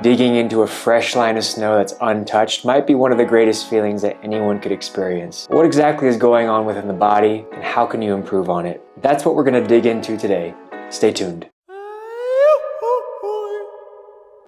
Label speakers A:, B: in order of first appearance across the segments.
A: Digging into a fresh line of snow that's untouched might be one of the greatest feelings that anyone could experience. What exactly is going on within the body, and how can you improve on it? That's what we're going to dig into today. Stay tuned.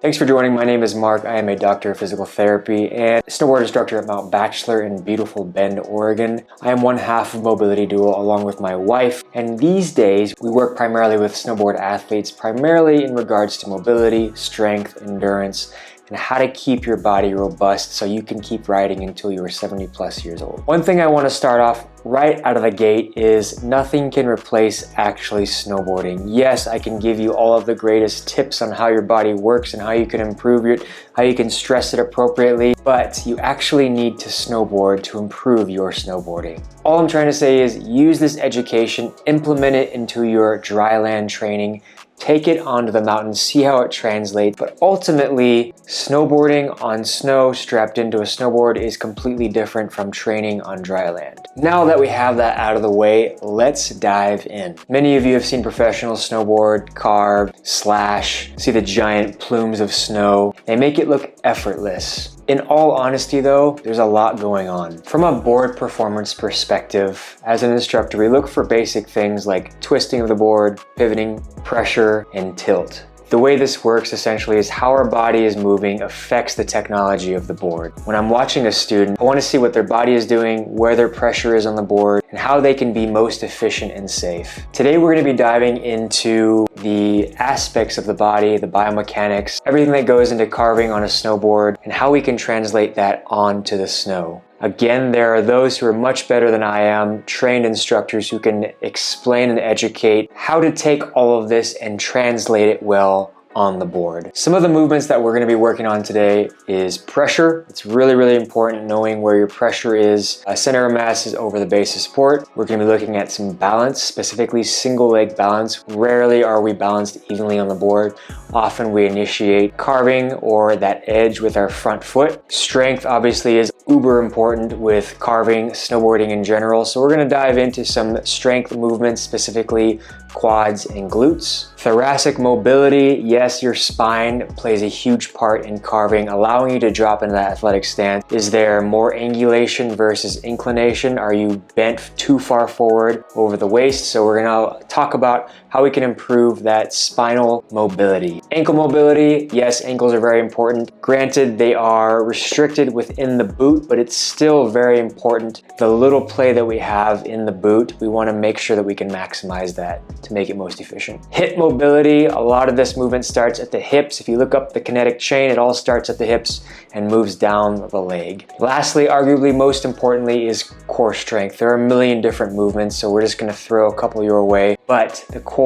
A: Thanks for joining. My name is Mark. I am a doctor of physical therapy and snowboard instructor at Mount Bachelor in beautiful Bend, Oregon. I am one half of Mobility Duo along with my wife, and these days we work primarily with snowboard athletes, primarily in regards to mobility, strength, endurance, and how to keep your body robust so you can keep riding until you are 70 plus years old. One thing I want to start off right out of the gate is nothing can replace actually snowboarding. Yes, I can give you all of the greatest tips on how your body works and how you can improve it, how you can stress it appropriately, but you actually need to snowboard to improve your snowboarding. All I'm trying to say is use this education, implement it into your dry land training, take it onto the mountain, see how it translates, but ultimately snowboarding on snow strapped into a snowboard is completely different from training on dry land. Now that we have that out of the way, let's dive in. Many of you have seen professionals snowboard, carve, slash, see the giant plumes of snow. They make it look effortless. In all honesty though, there's a lot going on. From a board performance perspective, as an instructor, we look for basic things like twisting of the board, pivoting, pressure, and tilt. The way this works essentially is how our body is moving affects the technology of the board. When I'm watching a student, I want to see what their body is doing, where their pressure is on the board, and how they can be most efficient and safe. Today we're going to be diving into the aspects of the body, the biomechanics, everything that goes into carving on a snowboard, and how we can translate that onto the snow. Again, there are those who are much better than I am, trained instructors who can explain and educate how to take all of this and translate it well on the board. Some of the movements that we're going to be working on today is pressure. It's really important knowing where your pressure is. Center of mass is over the base of support. We're going to be looking at some balance, specifically single leg balance. Rarely are we balanced evenly on the board. Often we initiate carving or that edge with our front foot. Strength obviously is uber important with carving, snowboarding in general. So we're going to dive into some strength movements, specifically quads and glutes. Thoracic mobility, yes, your spine plays a huge part in carving, allowing you to drop into that athletic stance. Is there more angulation versus inclination? Are you bent too far forward over the waist? So we're gonna talk about how we can improve that spinal mobility. Ankle mobility, yes, ankles are very important. Granted, they are restricted within the boot, but it's still very important. The little play that we have in the boot, we wanna make sure that we can maximize that to make it most efficient. Hip mobility, a lot of this movement starts at the hips. If you look up the kinetic chain, it all starts at the hips and moves down the leg. Lastly, arguably most importantly, is core strength. There are a million different movements, so we're just gonna throw a couple your way, but the core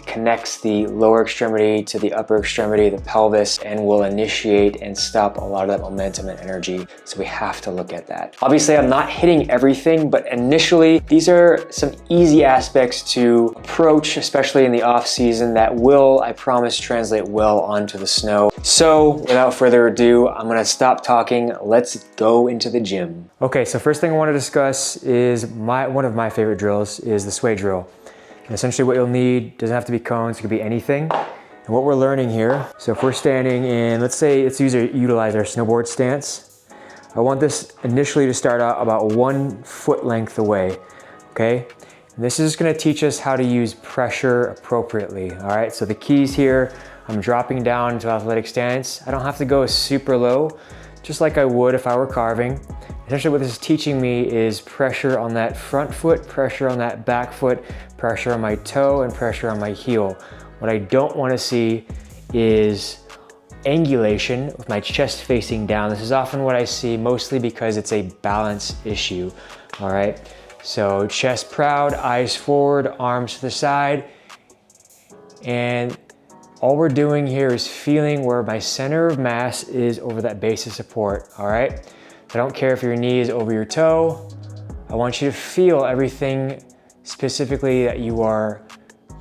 A: connects the lower extremity to the upper extremity, the pelvis, and will initiate and stop a lot of that momentum and energy. So we have to look at that. Obviously, I'm not hitting everything, but initially, these are some easy aspects to approach, especially in the off season, that will, I promise, translate well onto the snow. So without further ado, I'm gonna stop talking. Let's go into the gym. Okay, so first thing I want to discuss is one of my favorite drills is the sway drill. And essentially what you'll need, doesn't have to be cones, it could be anything. And what we're learning here, so if we're standing in, let's utilize our snowboard stance. I want this initially to start out about 1 foot length away, okay? And this is gonna teach us how to use pressure appropriately, all right? So the keys here, I'm dropping down to athletic stance. I don't have to go super low, just like I would if I were carving. Essentially what this is teaching me is pressure on that front foot, pressure on that back foot, pressure on my toe, and pressure on my heel. What I don't want to see is angulation with my chest facing down. This is often what I see, mostly because it's a balance issue, all right? So chest proud, eyes forward, arms to the side, and all we're doing here is feeling where my center of mass is over that base of support, all right? I don't care if your knee is over your toe. I want you to feel everything specifically that you are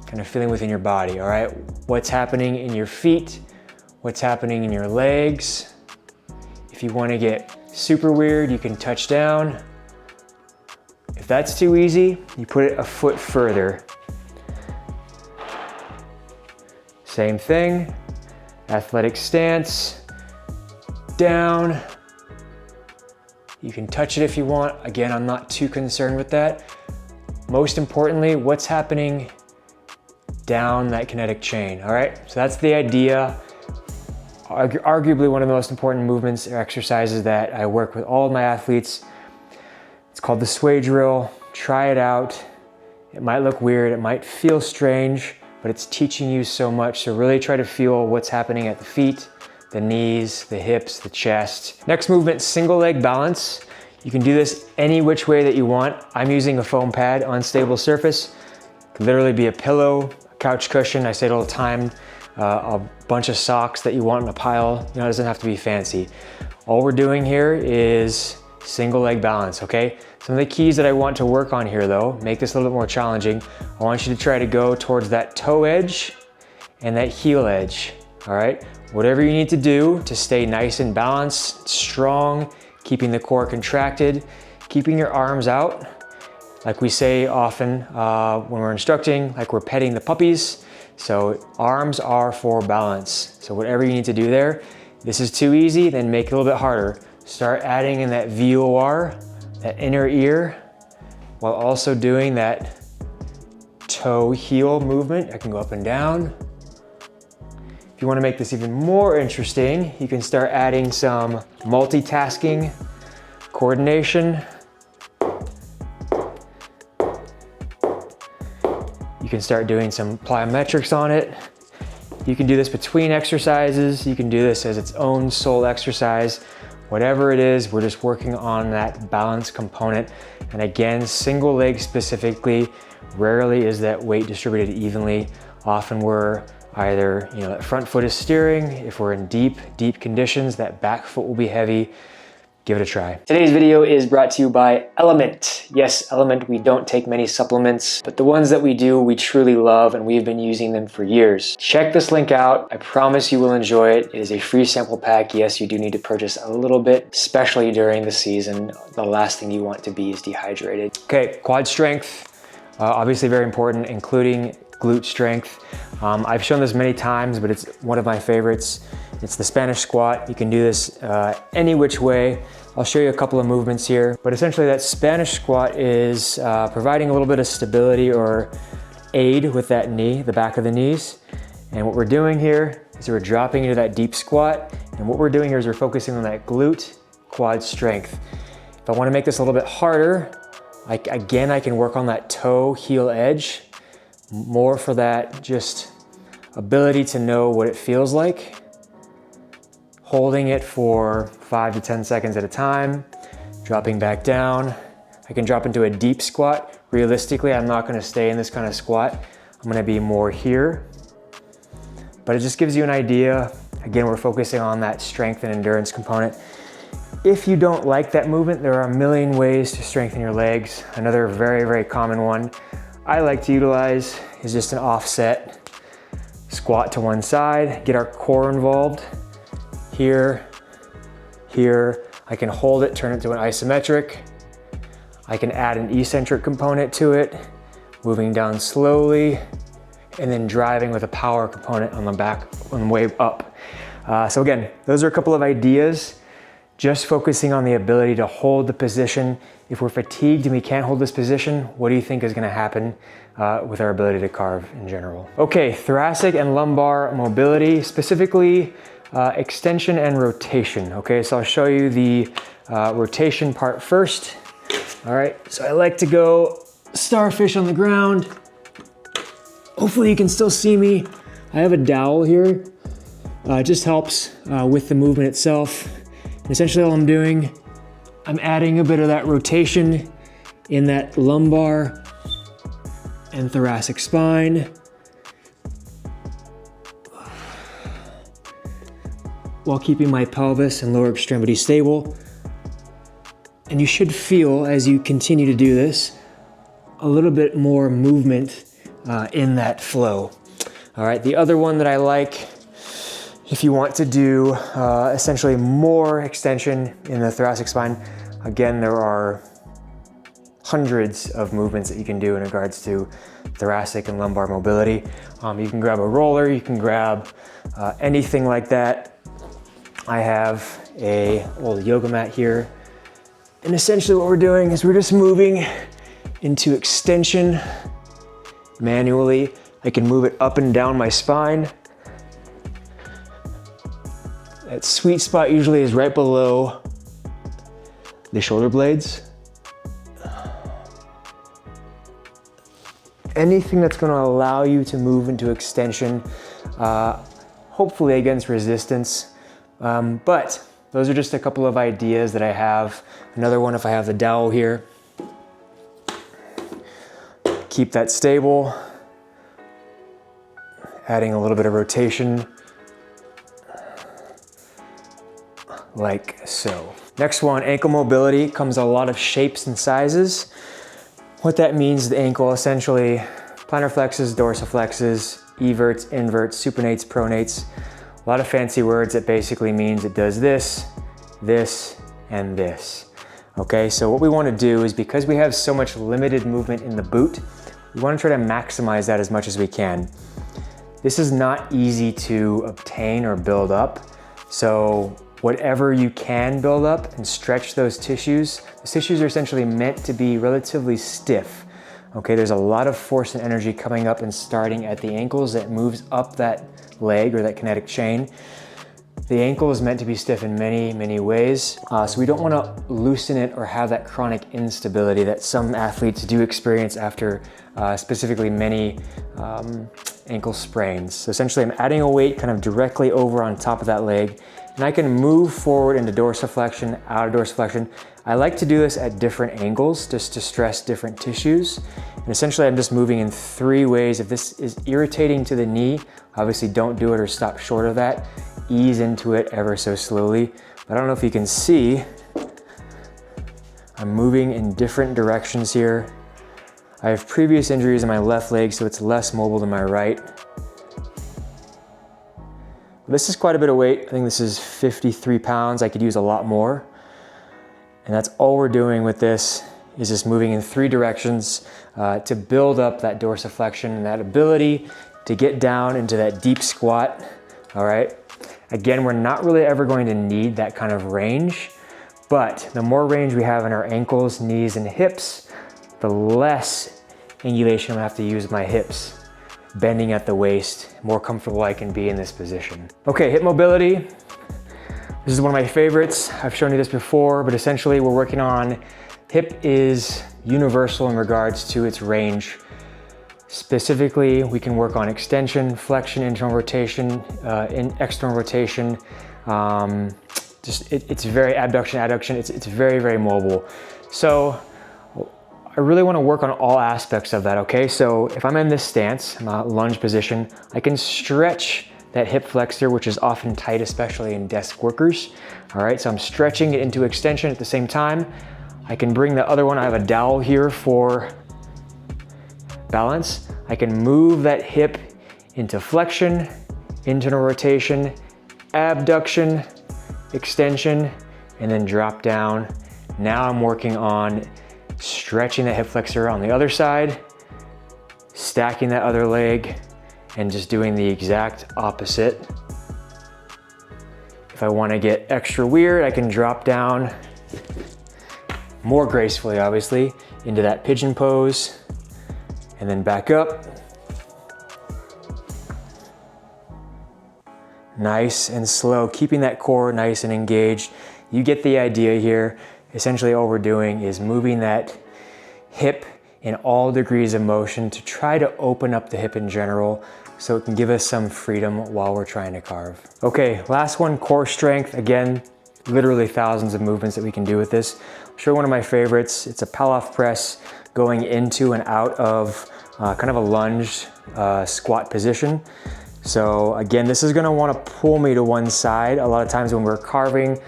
A: kind of feeling within your body, all right? What's happening in your feet, what's happening in your legs. If you want to get super weird, you can touch down. If that's too easy, you put it a foot further. Same thing. Athletic stance, down. You can touch it if you want. Again, I'm not too concerned with that. Most importantly, what's happening down that kinetic chain, all right? So that's the idea. Arguably one of the most important movements or exercises that I work with all of my athletes. It's called the sway drill. Try it out. It might look weird, it might feel strange, but it's teaching you so much. So really try to feel what's happening at the feet, the knees, the hips, the chest. Next movement, single leg balance. You can do this any which way that you want. I'm using a foam pad, unstable surface. It could literally be a pillow, a couch cushion. I say it all the time. A bunch of socks that you want in a pile. You know, it doesn't have to be fancy. All we're doing here is single leg balance, okay? Some of the keys that I want to work on here though, make this a little bit more challenging. I want you to try to go towards that toe edge and that heel edge, all right? Whatever you need to do to stay nice and balanced, strong, keeping the core contracted, keeping your arms out. Like we say often when we're instructing, like we're petting the puppies. So arms are for balance. So whatever you need to do there, this is too easy, then make it a little bit harder. Start adding in that VOR, that inner ear, while also doing that toe heel movement. I can go up and down. If you want to make this even more interesting, you can start adding some multitasking, coordination. You can start doing some plyometrics on it. You can do this between exercises. You can do this as its own sole exercise. Whatever it is, we're just working on that balance component. And again, single leg specifically, rarely is that weight distributed evenly. Often we're either, that front foot is steering. If we're in deep conditions, that back foot will be heavy. Give it a try. Today's video is brought to you by LMNT. Yes, LMNT, we don't take many supplements, but the ones that we do, we truly love, and we've been using them for years. Check this link out. I promise you will enjoy it. It is a free sample pack. Yes, you do need to purchase a little bit, especially during the season. The last thing you want to be is dehydrated. Okay, quad strength, obviously very important, including glute strength. I've shown this many times, but it's one of my favorites. It's the Spanish squat. You can do this any which way. I'll show you a couple of movements here, but essentially that Spanish squat is providing a little bit of stability or aid with that knee, the back of the knees. And what we're doing here is we're dropping into that deep squat. And what we're doing here is we're focusing on that glute quad strength. If I want to make this a little bit harder, I can work on that toe heel edge, more for that just ability to know what it feels like. Holding it for 5 to 10 seconds at a time, dropping back down. I can drop into a deep squat. Realistically, I'm not gonna stay in this kind of squat. I'm gonna be more here. But it just gives you an idea. Again, we're focusing on that strength and endurance component. If you don't like that movement, there are a million ways to strengthen your legs. Another very, very common one I like to utilize is just an offset squat to one side, get our core involved. Here, I can hold it, turn it to an isometric. I can add an eccentric component to it, moving down slowly, and then driving with a power component on the back, on the way up. So again, those are a couple of ideas, just focusing on the ability to hold the position. If we're fatigued and we can't hold this position, what do you think is gonna happen with our ability to carve in general? Okay, thoracic and lumbar mobility, specifically extension and rotation. Okay, so I'll show you the rotation part first. All right, so I like to go starfish on the ground. Hopefully you can still see me. I have a dowel here. It just helps with the movement itself. And essentially all I'm doing, I'm adding a bit of that rotation in that lumbar and thoracic spine, while keeping my pelvis and lower extremity stable. And you should feel, as you continue to do this, a little bit more movement in that flow. All right, the other one that I like, if you want to do essentially more extension in the thoracic spine, again, there are hundreds of movements that you can do in regards to thoracic and lumbar mobility. You can grab a roller, you can grab anything like that. I have a old yoga mat here. And essentially what we're doing is we're just moving into extension manually. I can move it up and down my spine. That sweet spot usually is right below the shoulder blades. Anything that's going to allow you to move into extension, hopefully against resistance. But those are just a couple of ideas that I have. Another one, if I have the dowel here, keep that stable, adding a little bit of rotation, like so. Next one, ankle mobility, comes in a lot of shapes and sizes. What that means, the ankle essentially, plantar flexes, dorsiflexes, everts, inverts, supinates, pronates. A lot of fancy words that basically means it does this, this, and this. Okay, so what we want to do is, because we have so much limited movement in the boot, we want to try to maximize that as much as we can. This is not easy to obtain or build up. So whatever you can build up and stretch those tissues are essentially meant to be relatively stiff. Okay, there's a lot of force and energy coming up and starting at the ankles that moves up that leg or that kinetic chain. The ankle is meant to be stiff in many, many ways. So we don't want to loosen it or have that chronic instability that some athletes do experience after specifically many ankle sprains. So essentially I'm adding a weight kind of directly over on top of that leg, and I can move forward into dorsiflexion, out of dorsiflexion. I like to do this at different angles just to stress different tissues. And essentially I'm just moving in 3 ways. If this is irritating to the knee, obviously don't do it or stop short of that. Ease into it ever so slowly. But I don't know if you can see, I'm moving in different directions here. I have previous injuries in my left leg, so it's less mobile than my right. This is quite a bit of weight. I think this is 53 pounds. I could use a lot more. And that's all we're doing with this, is just moving in 3 directions to build up that dorsiflexion and that ability to get down into that deep squat, all right? Again, we're not really ever going to need that kind of range, but the more range we have in our ankles, knees, and hips, the less angulation I'm gonna have to use my hips, bending at the waist, more comfortable I can be in this position. Okay, hip mobility. This is one of my favorites. I've shown you this before, but essentially we're working on, hip is universal in regards to its range. Specifically, we can work on extension, flexion, internal rotation, external rotation. It's very abduction, adduction. It's very, very mobile. So I really want to work on all aspects of that, okay? So if I'm in this stance, I'm a lunge position, I can stretch that hip flexor, which is often tight, especially in desk workers. All right, so I'm stretching it into extension at the same time. I can bring the other one, I have a dowel here for balance. I can move that hip into flexion, internal rotation, abduction, extension, and then drop down. Now I'm working on stretching the hip flexor on the other side, stacking that other leg, and just doing the exact opposite. If I want to get extra weird, I can drop down more gracefully, obviously, into that pigeon pose, and then back up. Nice and slow, keeping that core nice and engaged. You get the idea here. Essentially all we're doing is moving that hip in all degrees of motion to try to open up the hip in general so it can give us some freedom while we're trying to carve. Okay, last one, core strength. Again, literally thousands of movements that we can do with this. I'll show you one of my favorites. It's a pull-off press going into and out of kind of a lunge squat position. So again, this is gonna wanna pull me to one side. A lot of times when we're carving,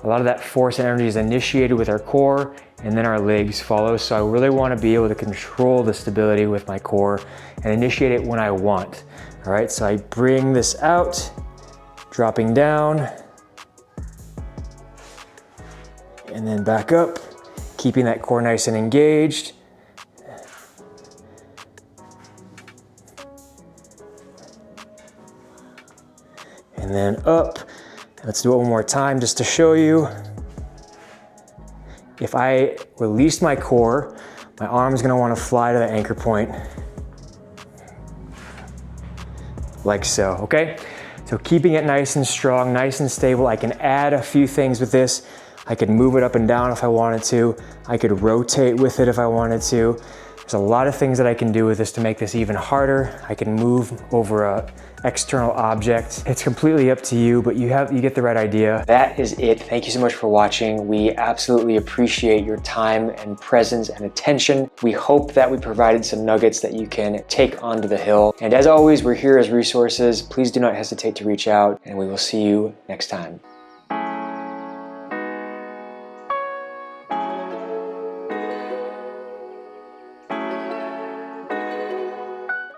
A: a lot of that force and energy is initiated with our core and then our legs follow. So I really wanna be able to control the stability with my core and initiate it when I want. All right, so I bring this out, dropping down, and then back up, keeping that core nice and engaged. And then up. Let's do it one more time just to show you. If I release my core, my arm is going to want to fly to the anchor point. Like so, okay? So keeping it nice and strong, nice and stable. I can add a few things with this. I could move it up and down if I wanted to. I could rotate with it if I wanted to. There's a lot of things that I can do with this to make this even harder. I can move over a external object. It's completely up to you, but you get the right idea. That is it. Thank you so much for watching. We absolutely appreciate your time and presence and attention. We hope that we provided some nuggets that you can take onto the hill. And as always, we're here as resources. Please do not hesitate to reach out, and we will see you next time.